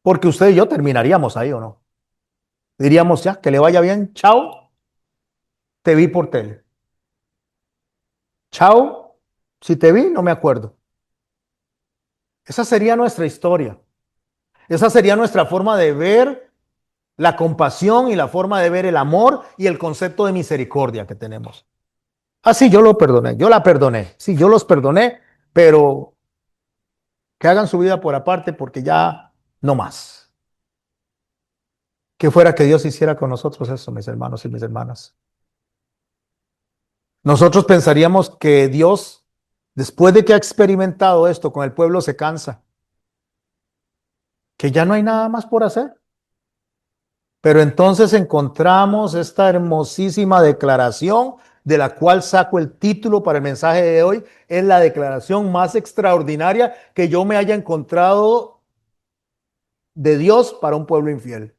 [SPEAKER 1] porque usted y yo terminaríamos ahí, ¿o no? Diríamos ya, que le vaya bien, chao, te vi por tele. Chao, si te vi, no me acuerdo. Esa sería nuestra historia. Esa sería nuestra forma de ver la compasión y la forma de ver el amor y el concepto de misericordia que tenemos. Ah, sí, yo lo perdoné, yo la perdoné. Sí, yo los perdoné, pero que hagan su vida por aparte porque ya no más. Que fuera que Dios hiciera con nosotros eso, mis hermanos y mis hermanas. Nosotros pensaríamos que Dios, después de que ha experimentado esto con el pueblo, se cansa, que ya no hay nada más por hacer. Pero entonces encontramos esta hermosísima declaración de la cual saco el título para el mensaje de hoy. Es la declaración más extraordinaria que yo me haya encontrado de Dios para un pueblo infiel.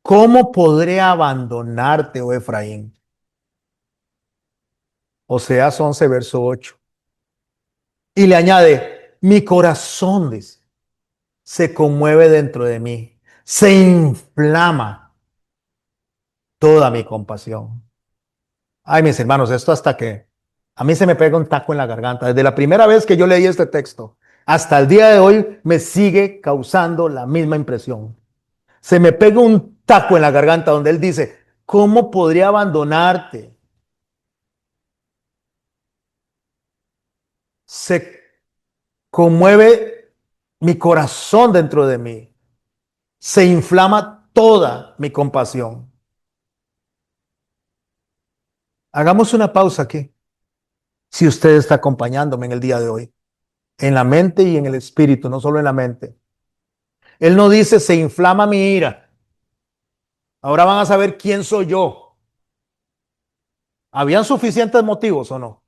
[SPEAKER 1] ¿Cómo podré abandonarte, oh Efraín? Oseas 11, verso 8. Y le añade, mi corazón, dice, se conmueve dentro de mí, se inflama toda mi compasión. Ay, mis hermanos, esto hasta que a mí se me pega un taco en la garganta. Desde la primera vez que yo leí este texto hasta el día de hoy me sigue causando la misma impresión. Se me pega un taco en la garganta donde él dice, ¿cómo podría abandonarte? Se conmueve mi corazón dentro de mí. Se inflama toda mi compasión. Hagamos una pausa aquí. Si usted está acompañándome en el día de hoy, en la mente y en el espíritu, no solo en la mente. Él no dice, se inflama mi ira. Ahora van a saber quién soy yo. ¿Habían suficientes motivos o no?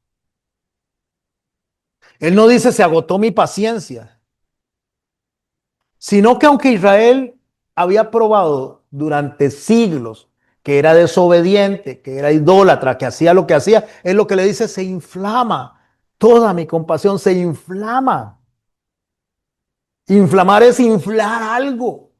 [SPEAKER 1] Él no dice, se agotó mi paciencia, sino que aunque Israel había probado durante siglos que era desobediente, que era idólatra, que hacía lo que hacía, es lo que le dice, se inflama. Toda mi compasión se inflama. Inflamar es inflar algo.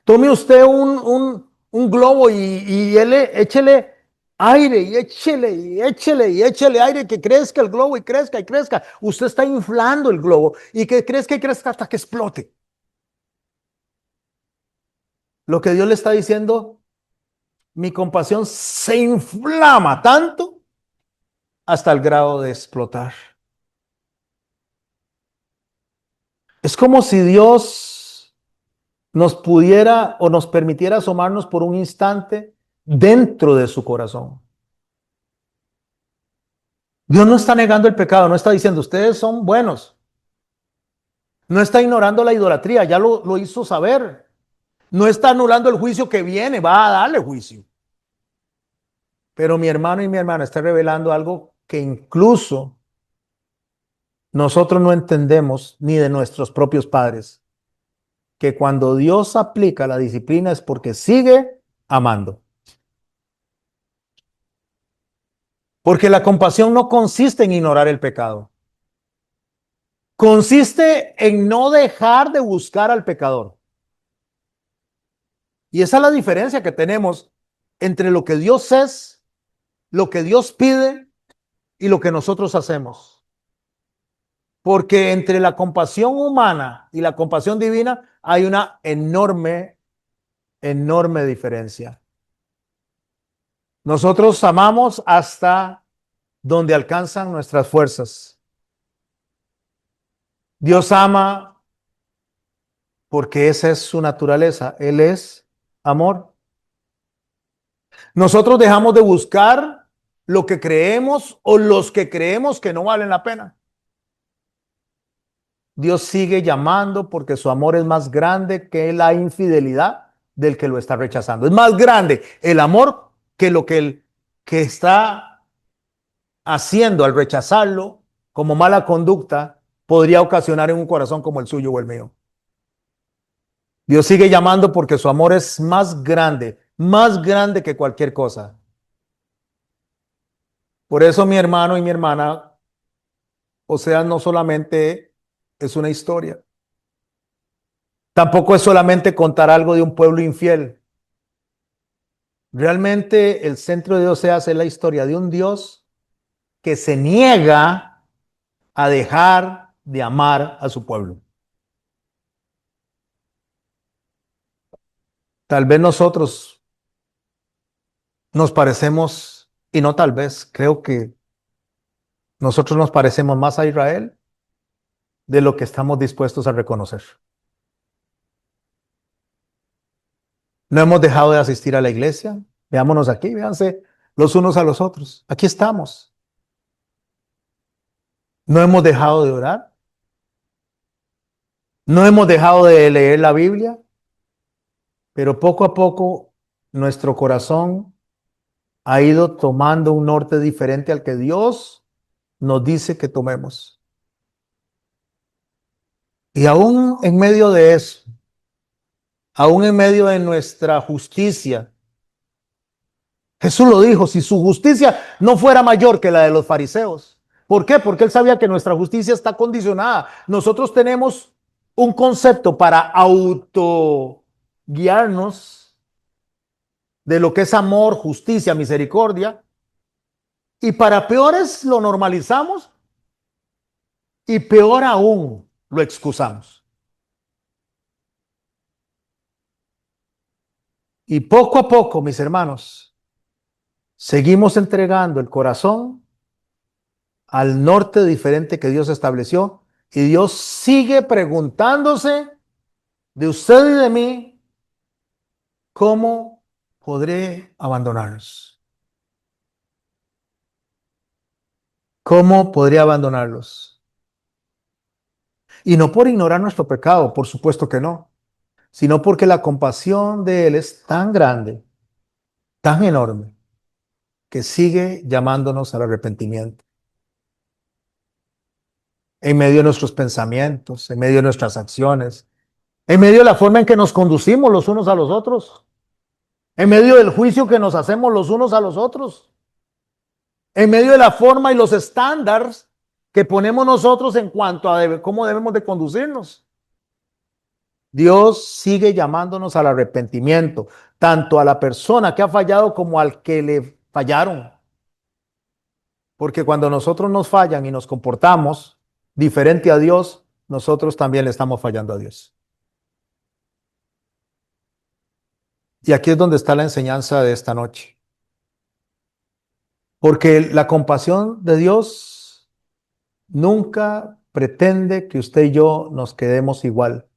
[SPEAKER 1] Tome usted un globo y échele aire y échele y échele y échele aire, que crezca el globo y crezca y crezca. Usted está inflando el globo y que crezca y crezca hasta que explote. Lo que Dios le está diciendo, mi compasión se inflama tanto hasta el grado de explotar. Es como si Dios nos pudiera o nos permitiera asomarnos por un instante dentro de su corazón. Dios no está negando el pecado, no está diciendo ustedes son buenos, no está ignorando la idolatría, ya lo hizo saber, no está anulando el juicio que viene, va a darle juicio. Pero mi hermano y mi hermana está revelando algo que incluso nosotros no entendemos ni de nuestros propios padres, que cuando Dios aplica la disciplina es porque sigue amando. Porque la compasión no consiste en ignorar el pecado, consiste en no dejar de buscar al pecador. Y esa es la diferencia que tenemos entre lo que Dios es, lo que Dios pide y lo que nosotros hacemos. Porque entre la compasión humana y la compasión divina hay una enorme, enorme diferencia. Nosotros amamos hasta donde alcanzan nuestras fuerzas. Dios ama porque esa es su naturaleza. Él es amor. Nosotros dejamos de buscar lo que creemos o los que creemos que no valen la pena. Dios sigue llamando porque su amor es más grande que la infidelidad del que lo está rechazando. Es más grande el amor que lo que el que está haciendo al rechazarlo como mala conducta podría ocasionar en un corazón como el suyo o el mío. Dios sigue llamando porque su amor es más grande que cualquier cosa. Por eso mi hermano y mi hermana, o sea, no solamente es una historia, tampoco es solamente contar algo de un pueblo infiel. Realmente el centro de Dios se hace la historia de un Dios que se niega a dejar de amar a su pueblo. Tal vez nosotros nos parecemos, y no tal vez, creo que nosotros nos parecemos más a Israel de lo que estamos dispuestos a reconocer. No hemos dejado de asistir a la iglesia. Veámonos aquí, véanse los unos a los otros. Aquí estamos. No hemos dejado de orar. No hemos dejado de leer la Biblia, pero poco a poco nuestro corazón ha ido tomando un norte diferente al que Dios nos dice que tomemos. Y aún en medio de eso, aún en medio de nuestra justicia, Jesús lo dijo, si su justicia no fuera mayor que la de los fariseos. ¿Por qué? Porque él sabía que nuestra justicia está condicionada. Nosotros tenemos un concepto para auto guiarnos de lo que es amor, justicia, misericordia, y para peores lo normalizamos y peor aún lo excusamos. Y poco a poco, mis hermanos, seguimos entregando el corazón al norte diferente que Dios estableció y Dios sigue preguntándose de usted y de mí, ¿cómo podré abandonarlos? ¿Cómo podría abandonarlos? Y no por ignorar nuestro pecado, por supuesto que no, sino porque la compasión de Él es tan grande, tan enorme, que sigue llamándonos al arrepentimiento. En medio de nuestros pensamientos, en medio de nuestras acciones, en medio de la forma en que nos conducimos los unos a los otros, en medio del juicio que nos hacemos los unos a los otros, en medio de la forma y los estándares que ponemos nosotros en cuanto a cómo debemos de conducirnos. Dios sigue llamándonos al arrepentimiento, tanto a la persona que ha fallado como al que le fallaron. Porque cuando nosotros nos fallan y nos comportamos diferente a Dios, nosotros también le estamos fallando a Dios. Y aquí es donde está la enseñanza de esta noche. Porque la compasión de Dios nunca pretende que usted y yo nos quedemos igual.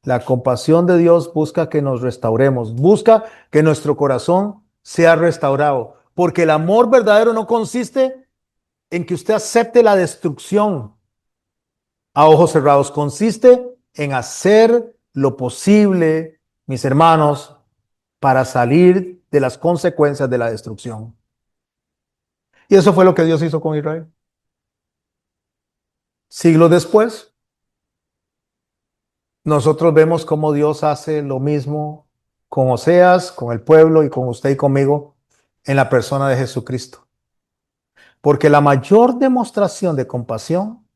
[SPEAKER 1] La compasión de Dios busca que nos restauremos, busca que nuestro corazón sea restaurado. Porque el amor verdadero no consiste en que usted acepte la destrucción a ojos cerrados, consiste en hacer lo posible, mis hermanos, para salir de las consecuencias de la destrucción. Y eso fue lo que Dios hizo con Israel. Siglos después, nosotros vemos cómo Dios hace lo mismo con Oseas, con el pueblo y con usted y conmigo en la persona de Jesucristo. Porque la mayor demostración de compasión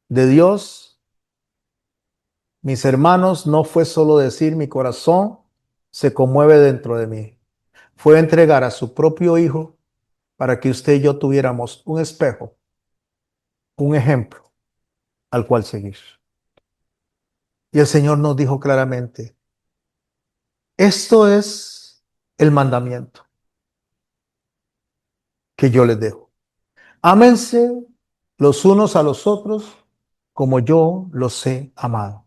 [SPEAKER 1] de Dios, mis hermanos, no fue solo decir mi corazón se conmueve dentro de mí. Fue entregar a su propio Hijo para que usted y yo tuviéramos un espejo, un ejemplo al cual seguir. Y el Señor nos dijo claramente, esto es el mandamiento que yo les dejo. Ámense los unos a los otros como yo los he amado.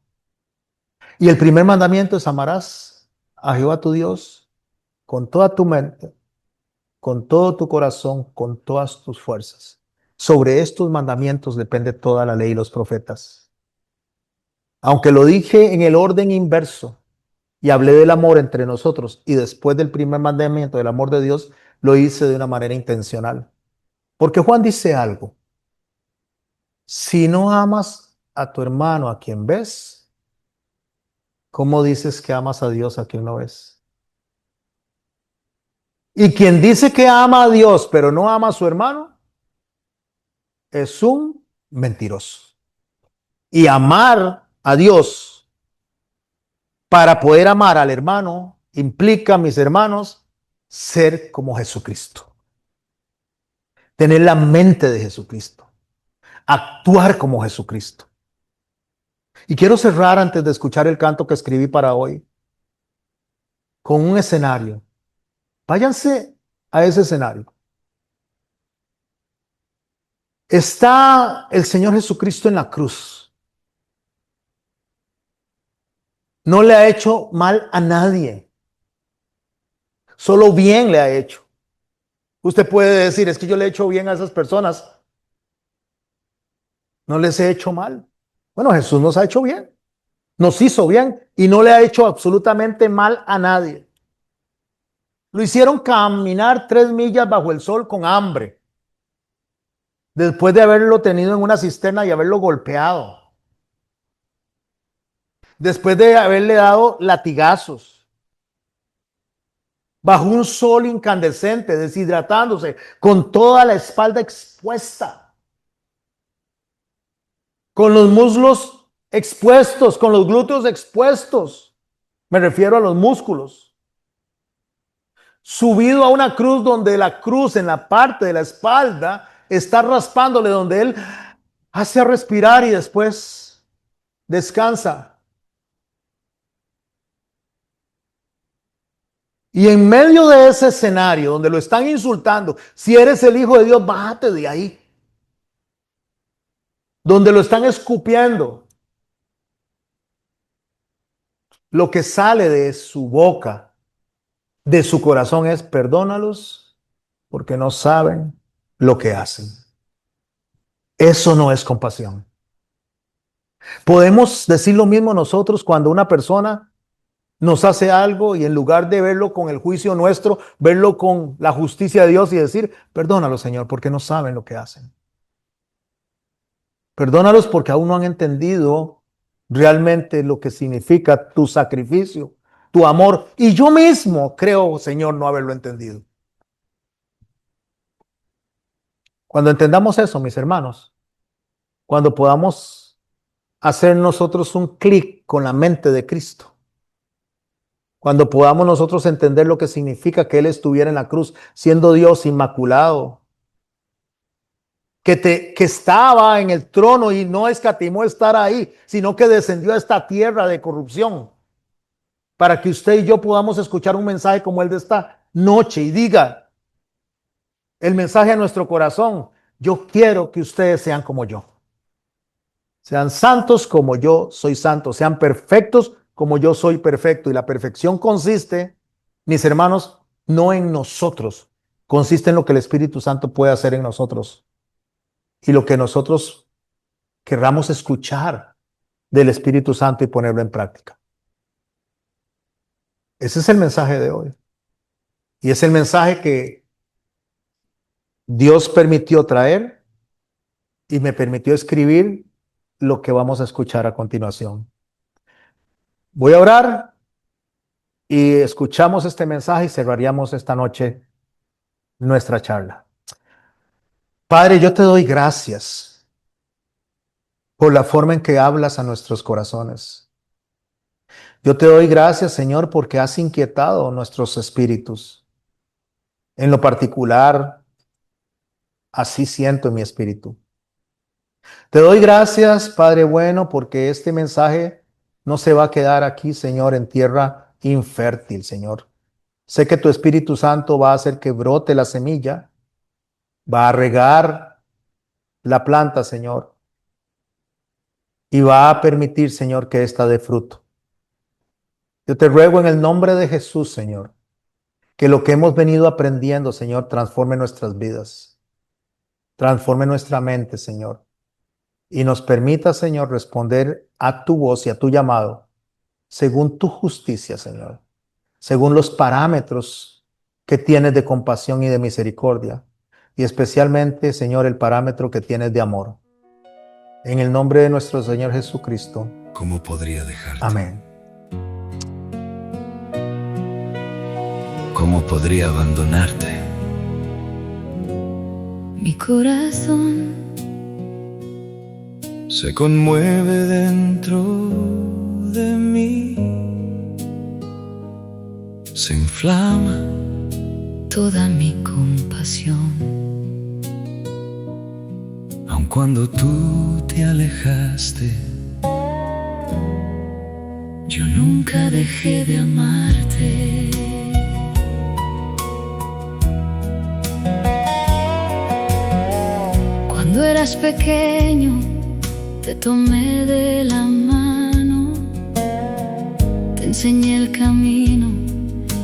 [SPEAKER 1] Y el primer mandamiento es amarás a Jehová tu Dios con toda tu mente, con todo tu corazón, con todas tus fuerzas. Sobre estos mandamientos depende toda la ley y los profetas. Aunque lo dije en el orden inverso y hablé del amor entre nosotros y después del primer mandamiento del amor de Dios, lo hice de una manera intencional. Porque Juan dice algo, si no amas a tu hermano a quien ves, ¿cómo dices que amas a Dios a quien no ves? Y quien dice que ama a Dios, pero no ama a su hermano, es un mentiroso. Y amar a Dios para poder amar al hermano implica, mis hermanos, ser como Jesucristo. Tener la mente de Jesucristo. Actuar como Jesucristo. Y quiero cerrar antes de escuchar el canto que escribí para hoy con un escenario. Váyanse a ese escenario. Está el Señor Jesucristo en la cruz. No le ha hecho mal a nadie. Solo bien le ha hecho. Usted puede decir, es que yo le he hecho bien a esas personas. No les he hecho mal. Bueno, Jesús nos ha hecho bien. Nos hizo bien y no le ha hecho absolutamente mal a nadie. Lo hicieron caminar 3 millas bajo el sol con hambre. Después de haberlo tenido en una cisterna y haberlo golpeado. Después de haberle dado latigazos. Bajo un sol incandescente, deshidratándose, con toda la espalda expuesta. Con los muslos expuestos, con los glúteos expuestos. Me refiero a los músculos. Subido a una cruz donde la cruz en la parte de la espalda está raspándole, donde él hace respirar y después descansa. Y en medio de ese escenario donde lo están insultando, si eres el Hijo de Dios, bájate de ahí. Donde lo están escupiendo, lo que sale de su boca, de su corazón es: perdónalos porque no saben lo que hacen. Eso no es compasión. Podemos decir lo mismo nosotros cuando una persona nos hace algo y en lugar de verlo con el juicio nuestro, verlo con la justicia de Dios y decir: perdónalos, Señor, porque no saben lo que hacen. Perdónalos porque aún no han entendido realmente lo que significa tu sacrificio, tu amor. Y yo mismo creo, Señor, no haberlo entendido. Cuando entendamos eso, mis hermanos, cuando podamos hacer nosotros un clic con la mente de Cristo, cuando podamos nosotros entender lo que significa que Él estuviera en la cruz, siendo Dios inmaculado, que estaba en el trono y no escatimó estar ahí, sino que descendió a esta tierra de corrupción, para que usted y yo podamos escuchar un mensaje como el de esta noche y diga el mensaje a nuestro corazón: yo quiero que ustedes sean como yo. Sean santos como yo soy santo, sean perfectos como yo soy perfecto. Y la perfección consiste, mis hermanos, no en nosotros, consiste en lo que el Espíritu Santo puede hacer en nosotros y lo que nosotros querramos escuchar del Espíritu Santo y ponerlo en práctica. Ese es el mensaje de hoy. Y es el mensaje que Dios permitió traer y me permitió escribir lo que vamos a escuchar a continuación. Voy a orar y escuchamos este mensaje y cerraríamos esta noche nuestra charla. Padre, yo te doy gracias por la forma en que hablas a nuestros corazones. Yo te doy gracias, Señor, porque has inquietado nuestros espíritus. En lo particular, así siento en mi espíritu. Te doy gracias, Padre bueno, porque este mensaje no se va a quedar aquí, Señor, en tierra infértil, Señor. Sé que tu Espíritu Santo va a hacer que brote la semilla, va a regar la planta, Señor, y va a permitir, Señor, que ésta dé fruto. Yo te ruego en el nombre de Jesús, Señor, que lo que hemos venido aprendiendo, Señor, transforme nuestras vidas, transforme nuestra mente, Señor, y nos permita, Señor, responder a tu voz y a tu llamado según tu justicia, Señor, según los parámetros que tienes de compasión y de misericordia, y especialmente, Señor, el parámetro que tienes de amor. En el nombre de nuestro Señor Jesucristo.
[SPEAKER 2] ¿Cómo podría dejarte?
[SPEAKER 1] Amén.
[SPEAKER 2] ¿Cómo podría abandonarte?
[SPEAKER 3] Mi corazón
[SPEAKER 2] se conmueve dentro de mí, se inflama
[SPEAKER 3] toda mi compasión.
[SPEAKER 2] Aun cuando tú te alejaste,
[SPEAKER 3] yo nunca dejé de amarte. Cuando eras pequeño, te tomé de la mano, te enseñé el camino,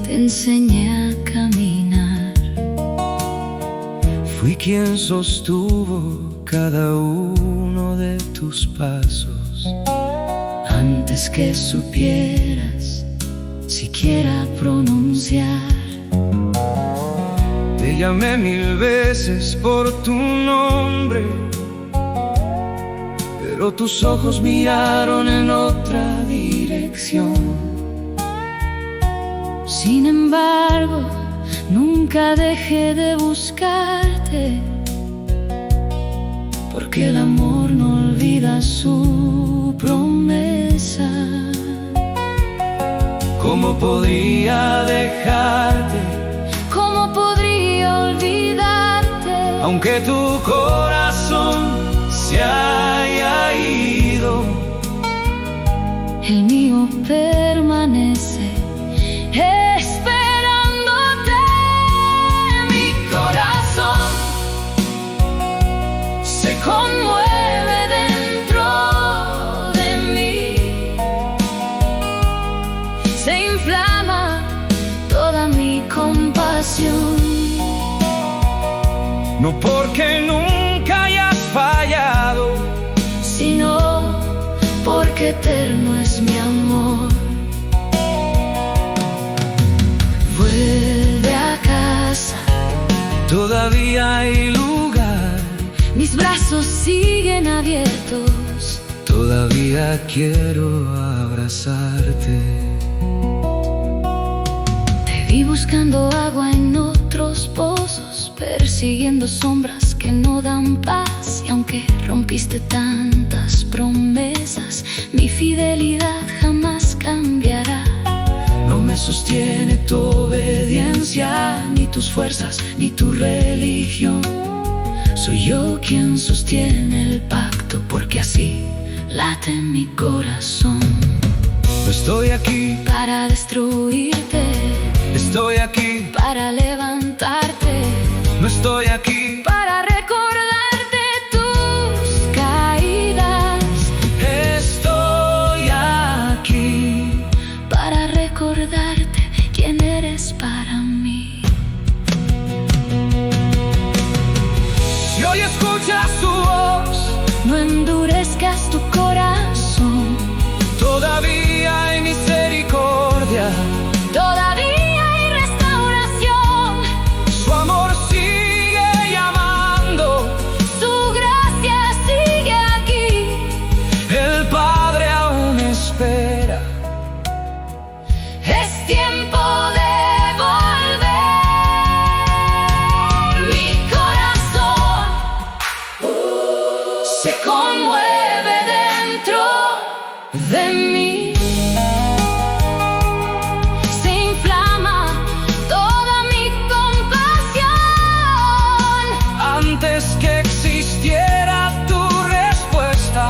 [SPEAKER 3] te enseñé a caminar.
[SPEAKER 2] fui quien sostuvo cada uno de tus pasos.
[SPEAKER 3] Antes que supieras siquiera pronunciar,
[SPEAKER 2] te llamé 1000 veces por tu nombre, pero tus ojos miraron en otra dirección.
[SPEAKER 3] Sin embargo, nunca dejé de buscarte, porque el amor no olvida su promesa.
[SPEAKER 2] ¿Cómo podría dejarte?
[SPEAKER 3] ¿Cómo podría olvidarte?
[SPEAKER 2] Aunque tu corazón se haya ido,
[SPEAKER 3] el mío permanece esperándote. Mi corazón se conmueve dentro de mí, se inflama toda mi compasión.
[SPEAKER 2] no porque nunca hayas fallado,
[SPEAKER 3] sino porque eterno es mi amor. Vuelve a casa,
[SPEAKER 2] todavía hay lugar,
[SPEAKER 3] mis brazos siguen abiertos,
[SPEAKER 2] todavía quiero abrazarte.
[SPEAKER 3] te vi buscando agua en otros pozos, persiguiendo sombras que no dan paz. Y aunque rompiste tantas promesas, mi fidelidad jamás cambiará.
[SPEAKER 2] No me sostiene tu obediencia, ni tus fuerzas, ni tu religión.
[SPEAKER 3] Soy yo quien sostiene el pacto, porque así late mi corazón.
[SPEAKER 2] No estoy aquí
[SPEAKER 3] para destruirte,
[SPEAKER 2] estoy aquí
[SPEAKER 3] para levantarte.
[SPEAKER 2] No estoy aquí
[SPEAKER 3] para recordarte tus caídas.
[SPEAKER 2] Estoy aquí
[SPEAKER 3] para recordarte quién eres para mí.
[SPEAKER 2] Si hoy escuchas su voz,
[SPEAKER 3] no endurezcas tu corazón.
[SPEAKER 2] Todavía hay misericordia,
[SPEAKER 3] todavía hay restauración.
[SPEAKER 2] Su amor sigue llamando,
[SPEAKER 3] su gracia sigue aquí.
[SPEAKER 2] El Padre aún espera.
[SPEAKER 3] Es tiempo de volver. Mi corazón se conmueve dentro de mí, se inflama toda mi compasión.
[SPEAKER 2] Antes que existiera tu respuesta,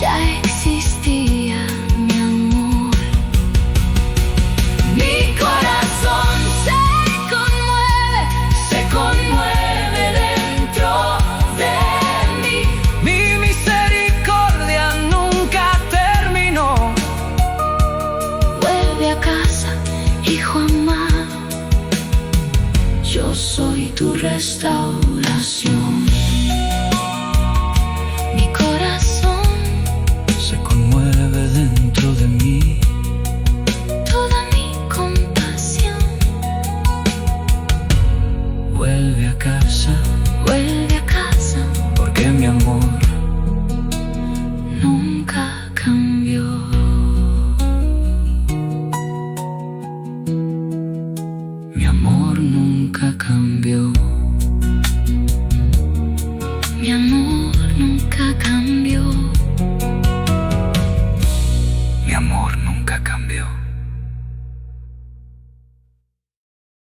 [SPEAKER 3] ya existía mi amor. Mi corazón se conmueve dentro de mí.
[SPEAKER 2] mi misericordia nunca terminó.
[SPEAKER 3] Vuelve a casa, hijo amado, yo soy tu restauración. Mi corazón
[SPEAKER 2] Se conmueve dentro de mí,
[SPEAKER 3] toda mi compasión.
[SPEAKER 2] vuelve a casa,
[SPEAKER 3] Vuelve a casa,
[SPEAKER 2] porque mi amor
[SPEAKER 3] nunca cambió.
[SPEAKER 2] nunca cambió.
[SPEAKER 3] Mi amor.